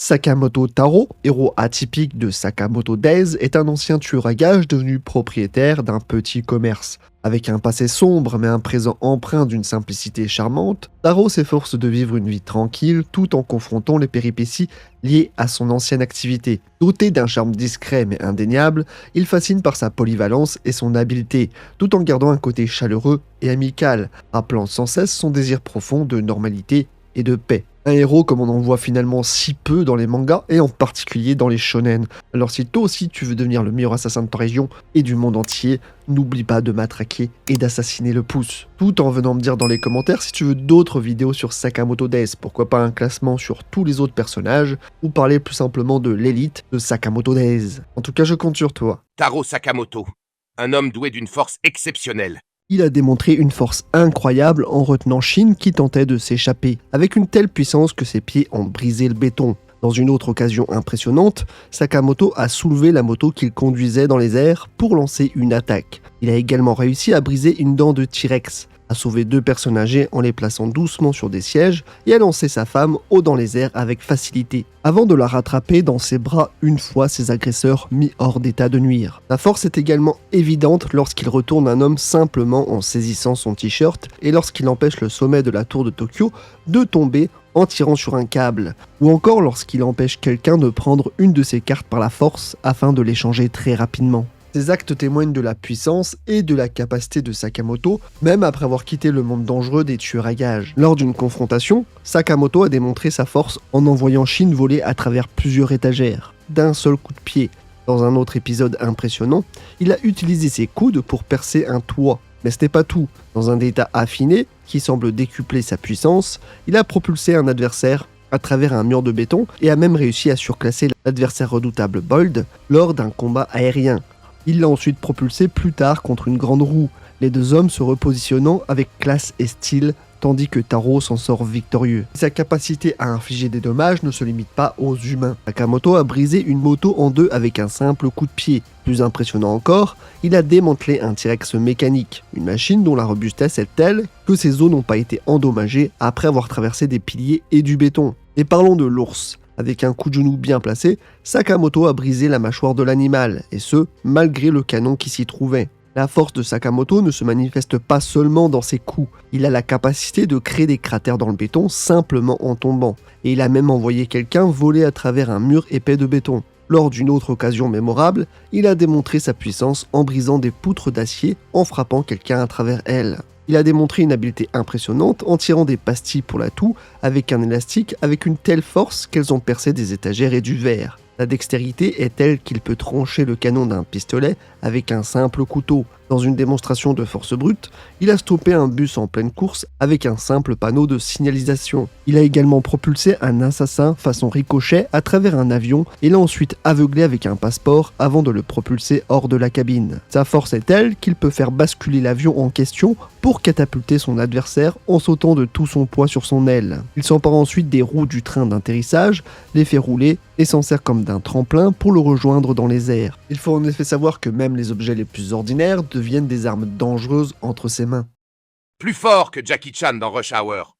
Sakamoto Taro, héros atypique de Sakamoto Days, est un ancien tueur à gages devenu propriétaire d'un petit commerce. Avec un passé sombre mais un présent empreint d'une simplicité charmante, Taro s'efforce de vivre une vie tranquille tout en confrontant les péripéties liées à son ancienne activité. Doté d'un charme discret mais indéniable, il fascine par sa polyvalence et son habileté, tout en gardant un côté chaleureux et amical, rappelant sans cesse son désir profond de normalité et de paix. Un héros comme on en voit finalement si peu dans les mangas et en particulier dans les shonen. Alors si toi aussi tu veux devenir le meilleur assassin de ta région et du monde entier, n'oublie pas de matraquer et d'assassiner le pouce. Tout en venant me dire dans les commentaires si tu veux d'autres vidéos sur Sakamoto Days, pourquoi pas un classement sur tous les autres personnages, ou parler plus simplement de l'élite de Sakamoto Days. En tout cas je compte sur toi. Taro Sakamoto, un homme doué d'une force exceptionnelle. Il a démontré une force incroyable en retenant Shin qui tentait de s'échapper, avec une telle puissance que ses pieds ont brisé le béton. Dans une autre occasion impressionnante, Sakamoto a soulevé la moto qu'il conduisait dans les airs pour lancer une attaque. Il a également réussi à briser une dent de T-Rex, à sauver 2 personnes âgées en les plaçant doucement sur des sièges et à lancer sa femme haut dans les airs avec facilité, avant de la rattraper dans ses bras une fois ses agresseurs mis hors d'état de nuire. La force est également évidente lorsqu'il retourne un homme simplement en saisissant son t-shirt et lorsqu'il empêche le sommet de la tour de Tokyo de tomber en tirant sur un câble, ou encore lorsqu'il empêche quelqu'un de prendre une de ses cartes par la force afin de l'échanger très rapidement. Ces actes témoignent de la puissance et de la capacité de Sakamoto, même après avoir quitté le monde dangereux des tueurs à gages. Lors d'une confrontation, Sakamoto a démontré sa force en envoyant Shin voler à travers plusieurs étagères, d'un seul coup de pied. Dans un autre épisode impressionnant, il a utilisé ses coudes pour percer un toit. Mais ce n'est pas tout. Dans un état affiné, qui semble décupler sa puissance, il a propulsé un adversaire à travers un mur de béton et a même réussi à surclasser l'adversaire redoutable Bold lors d'un combat aérien. Il l'a ensuite propulsé plus tard contre une grande roue, les 2 hommes se repositionnant avec classe et style, tandis que Taro s'en sort victorieux. Sa capacité à infliger des dommages ne se limite pas aux humains. Sakamoto a brisé une moto en 2 avec un simple coup de pied. Plus impressionnant encore, il a démantelé un T-Rex mécanique, une machine dont la robustesse est telle que ses os n'ont pas été endommagés après avoir traversé des piliers et du béton. Et parlons de l'ours. Avec un coup de genou bien placé, Sakamoto a brisé la mâchoire de l'animal, et ce, malgré le canon qui s'y trouvait. La force de Sakamoto ne se manifeste pas seulement dans ses coups, il a la capacité de créer des cratères dans le béton simplement en tombant, et il a même envoyé quelqu'un voler à travers un mur épais de béton. Lors d'une autre occasion mémorable, il a démontré sa puissance en brisant des poutres d'acier en frappant quelqu'un à travers elles. Il a démontré une habileté impressionnante en tirant des pastilles pour la toux avec un élastique avec une telle force qu'elles ont percé des étagères et du verre. La dextérité est telle qu'il peut trancher le canon d'un pistolet avec un simple couteau. Dans une démonstration de force brute, il a stoppé un bus en pleine course avec un simple panneau de signalisation. Il a également propulsé un assassin façon ricochet à travers un avion et l'a ensuite aveuglé avec un passeport avant de le propulser hors de la cabine. Sa force est telle qu'il peut faire basculer l'avion en question pour catapulter son adversaire en sautant de tout son poids sur son aile. Il s'empare ensuite des roues du train d'atterrissage, les fait rouler et s'en sert comme d'un tremplin pour le rejoindre dans les airs. Il faut en effet savoir que même les objets les plus ordinaires deviennent des armes dangereuses entre ses mains. Plus fort que Jackie Chan dans Rush Hour.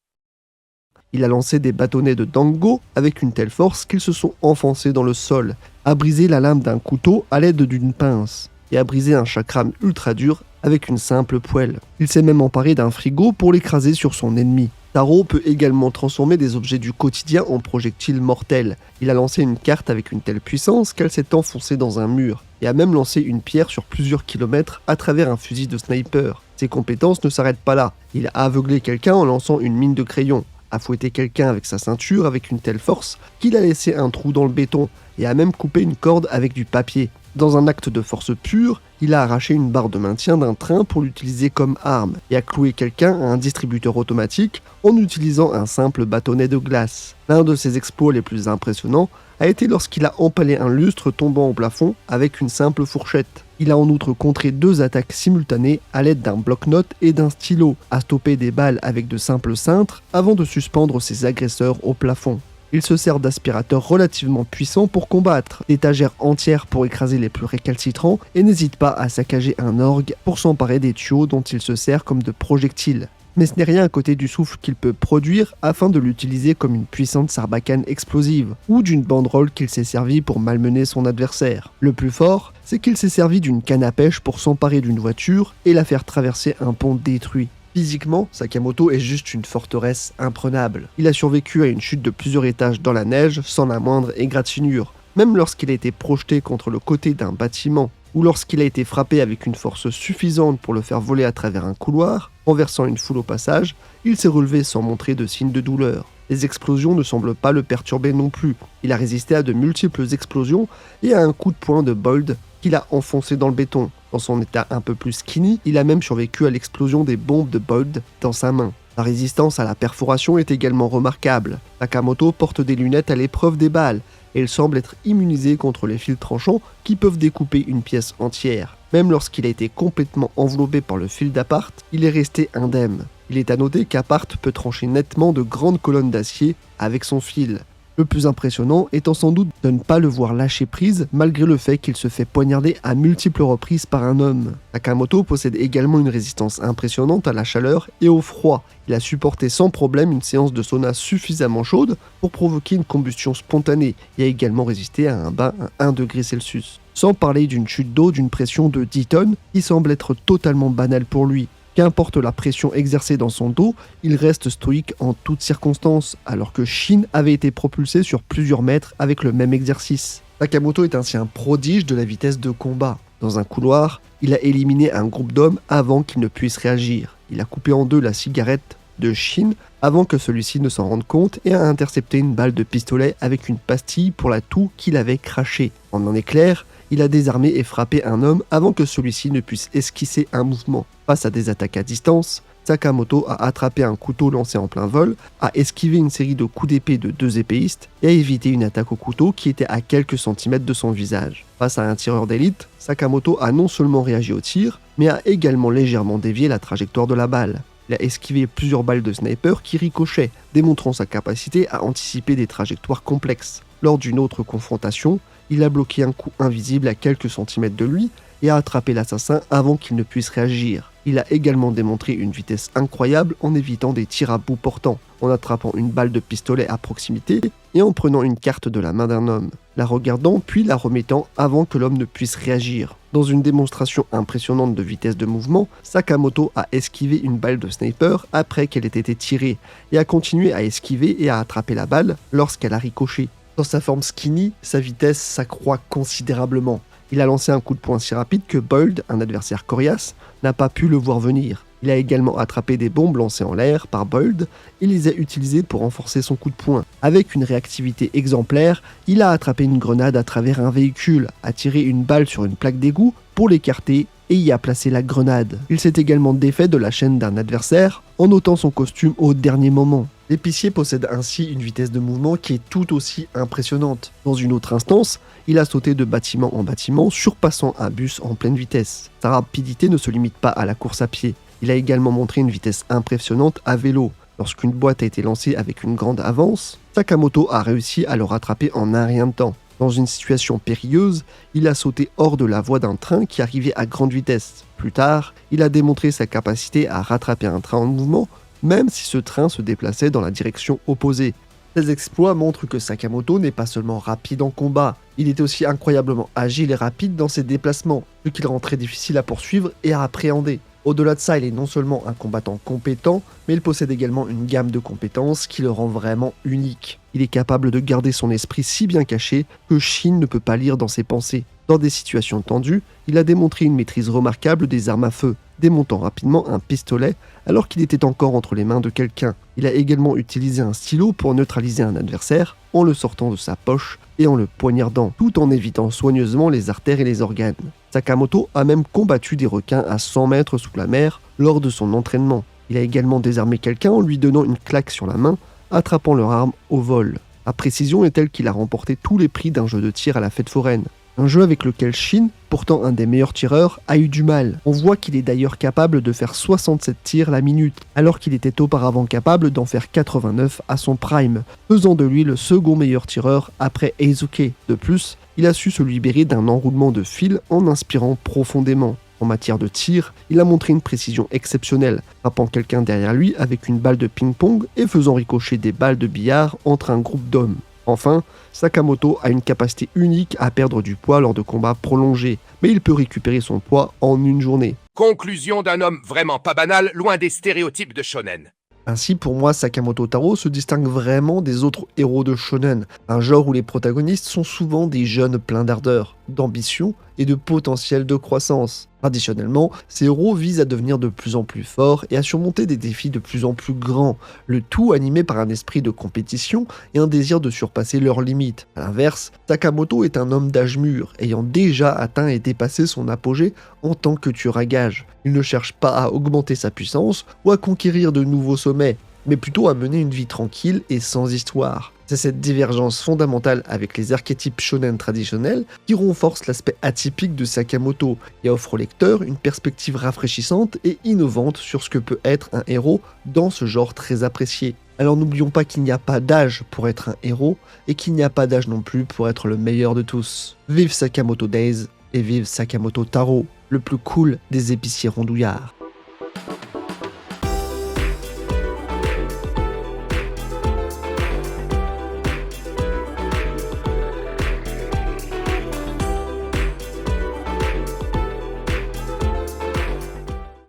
Il a lancé des bâtonnets de dango avec une telle force qu'ils se sont enfoncés dans le sol, a brisé la lame d'un couteau à l'aide d'une pince, et a brisé un chakram ultra dur avec une simple poêle. Il s'est même emparé d'un frigo pour l'écraser sur son ennemi. Taro peut également transformer des objets du quotidien en projectiles mortels. Il a lancé une carte avec une telle puissance qu'elle s'est enfoncée dans un mur, et a même lancé une pierre sur plusieurs kilomètres à travers un fusil de sniper. Ses compétences ne s'arrêtent pas là. Il a aveuglé quelqu'un en lançant une mine de crayon, a fouetté quelqu'un avec sa ceinture avec une telle force qu'il a laissé un trou dans le béton, et a même coupé une corde avec du papier. Dans un acte de force pure, il a arraché une barre de maintien d'un train pour l'utiliser comme arme et a cloué quelqu'un à un distributeur automatique en utilisant un simple bâtonnet de glace. L'un de ses exploits les plus impressionnants a été lorsqu'il a empalé un lustre tombant au plafond avec une simple fourchette. Il a en outre contré 2 attaques simultanées à l'aide d'un bloc-notes et d'un stylo, a stoppé des balles avec de simples cintres avant de suspendre ses agresseurs au plafond. Il se sert d'aspirateurs relativement puissants pour combattre, d'étagères entières pour écraser les plus récalcitrants et n'hésite pas à saccager un orgue pour s'emparer des tuyaux dont il se sert comme de projectiles. Mais ce n'est rien à côté du souffle qu'il peut produire afin de l'utiliser comme une puissante sarbacane explosive, ou d'une banderole qu'il s'est servi pour malmener son adversaire. Le plus fort, c'est qu'il s'est servi d'une canne à pêche pour s'emparer d'une voiture et la faire traverser un pont détruit. Physiquement, Sakamoto est juste une forteresse imprenable. Il a survécu à une chute de plusieurs étages dans la neige sans la moindre égratignure, même lorsqu'il a été projeté contre le côté d'un bâtiment, ou lorsqu'il a été frappé avec une force suffisante pour le faire voler à travers un couloir, renversant une foule au passage, il s'est relevé sans montrer de signe de douleur. Les explosions ne semblent pas le perturber non plus. Il a résisté à de multiples explosions et à un coup de poing de Bold qu'il a enfoncé dans le béton. Dans son état un peu plus skinny, il a même survécu à l'explosion des bombes de Bold dans sa main. La résistance à la perforation est également remarquable. Sakamoto porte des lunettes à l'épreuve des balles, et il semble être immunisé contre les fils tranchants qui peuvent découper une pièce entière. Même lorsqu'il a été complètement enveloppé par le fil d'Apart, il est resté indemne. Il est à noter qu'Apart peut trancher nettement de grandes colonnes d'acier avec son fil. Le plus impressionnant étant sans doute de ne pas le voir lâcher prise malgré le fait qu'il se fait poignarder à multiples reprises par un homme. Sakamoto possède également une résistance impressionnante à la chaleur et au froid. Il a supporté sans problème une séance de sauna suffisamment chaude pour provoquer une combustion spontanée et a également résisté à un bain à 1 degré Celsius. Sans parler d'une chute d'eau d'une pression de 10 tonnes qui semble être totalement banale pour lui. Qu'importe la pression exercée dans son dos, il reste stoïque en toutes circonstances, alors que Shin avait été propulsé sur plusieurs mètres avec le même exercice. Sakamoto est ainsi un prodige de la vitesse de combat. Dans un couloir, il a éliminé un groupe d'hommes avant qu'ils ne puissent réagir. Il a coupé en deux la cigarette de Shin avant que celui-ci ne s'en rende compte et a intercepté une balle de pistolet avec une pastille pour la toux qu'il avait crachée. En un éclair, il a désarmé et frappé un homme avant que celui-ci ne puisse esquisser un mouvement. Face à des attaques à distance, Sakamoto a attrapé un couteau lancé en plein vol, a esquivé une série de coups d'épée de 2 épéistes et a évité une attaque au couteau qui était à quelques centimètres de son visage. Face à un tireur d'élite, Sakamoto a non seulement réagi au tir, mais a également légèrement dévié la trajectoire de la balle. Il a esquivé plusieurs balles de sniper qui ricochaient, démontrant sa capacité à anticiper des trajectoires complexes. Lors d'une autre confrontation, il a bloqué un coup invisible à quelques centimètres de lui et a attrapé l'assassin avant qu'il ne puisse réagir. Il a également démontré une vitesse incroyable en évitant des tirs à bout portant, en attrapant une balle de pistolet à proximité et en prenant une carte de la main d'un homme, la regardant puis la remettant avant que l'homme ne puisse réagir. Dans une démonstration impressionnante de vitesse de mouvement, Sakamoto a esquivé une balle de sniper après qu'elle ait été tirée et a continué à esquiver et à attraper la balle lorsqu'elle a ricoché. Dans sa forme skinny, sa vitesse s'accroît considérablement. Il a lancé un coup de poing si rapide que Bold, un adversaire coriace, n'a pas pu le voir venir. Il a également attrapé des bombes lancées en l'air par Bold et les a utilisées pour renforcer son coup de poing. Avec une réactivité exemplaire, il a attrapé une grenade à travers un véhicule, a tiré une balle sur une plaque d'égout pour l'écarter et y a placé la grenade. Il s'est également défait de la chaîne d'un adversaire en ôtant son costume au dernier moment. L'épicier possède ainsi une vitesse de mouvement qui est tout aussi impressionnante. Dans une autre instance, il a sauté de bâtiment en bâtiment, surpassant un bus en pleine vitesse. Sa rapidité ne se limite pas à la course à pied. Il a également montré une vitesse impressionnante à vélo. Lorsqu'une boîte a été lancée avec une grande avance, Sakamoto a réussi à le rattraper en un rien de temps. Dans une situation périlleuse, il a sauté hors de la voie d'un train qui arrivait à grande vitesse. Plus tard, il a démontré sa capacité à rattraper un train en mouvement, même si ce train se déplaçait dans la direction opposée. Ces exploits montrent que Sakamoto n'est pas seulement rapide en combat, il était aussi incroyablement agile et rapide dans ses déplacements, ce qui le rend très difficile à poursuivre et à appréhender. Au-delà de ça, il est non seulement un combattant compétent, mais il possède également une gamme de compétences qui le rend vraiment unique. Il est capable de garder son esprit si bien caché que Shin ne peut pas lire dans ses pensées. Dans des situations tendues, il a démontré une maîtrise remarquable des armes à feu, démontant rapidement un pistolet alors qu'il était encore entre les mains de quelqu'un. Il a également utilisé un stylo pour neutraliser un adversaire en le sortant de sa poche et en le poignardant, tout en évitant soigneusement les artères et les organes. Sakamoto a même combattu des requins à 100 mètres sous la mer lors de son entraînement. Il a également désarmé quelqu'un en lui donnant une claque sur la main, attrapant leur arme au vol. Sa précision est telle qu'il a remporté tous les prix d'un jeu de tir à la fête foraine. Un jeu avec lequel Shin, pourtant un des meilleurs tireurs, a eu du mal. On voit qu'il est d'ailleurs capable de faire 67 tirs la minute, alors qu'il était auparavant capable d'en faire 89 à son prime, faisant de lui le second meilleur tireur après Eisuke. De plus, il a su se libérer d'un enroulement de fil en inspirant profondément. En matière de tir, il a montré une précision exceptionnelle, frappant quelqu'un derrière lui avec une balle de ping-pong et faisant ricocher des balles de billard entre un groupe d'hommes. Enfin, Sakamoto a une capacité unique à perdre du poids lors de combats prolongés, mais il peut récupérer son poids en une journée. Conclusion d'un homme vraiment pas banal, loin des stéréotypes de shonen. Ainsi, pour moi, Sakamoto Taro se distingue vraiment des autres héros de shonen, un genre où les protagonistes sont souvent des jeunes pleins d'ardeur, d'ambition et de potentiel de croissance. Traditionnellement, ces héros visent à devenir de plus en plus forts et à surmonter des défis de plus en plus grands, le tout animé par un esprit de compétition et un désir de surpasser leurs limites. A l'inverse, Sakamoto est un homme d'âge mûr, ayant déjà atteint et dépassé son apogée en tant que tueur à gages. Il ne cherche pas à augmenter sa puissance ou à conquérir de nouveaux sommets, mais plutôt à mener une vie tranquille et sans histoire. C'est cette divergence fondamentale avec les archétypes shonen traditionnels qui renforce l'aspect atypique de Sakamoto et offre au lecteur une perspective rafraîchissante et innovante sur ce que peut être un héros dans ce genre très apprécié. Alors n'oublions pas qu'il n'y a pas d'âge pour être un héros et qu'il n'y a pas d'âge non plus pour être le meilleur de tous. Vive Sakamoto Days et vive Sakamoto Taro, le plus cool des épiciers rondouillards.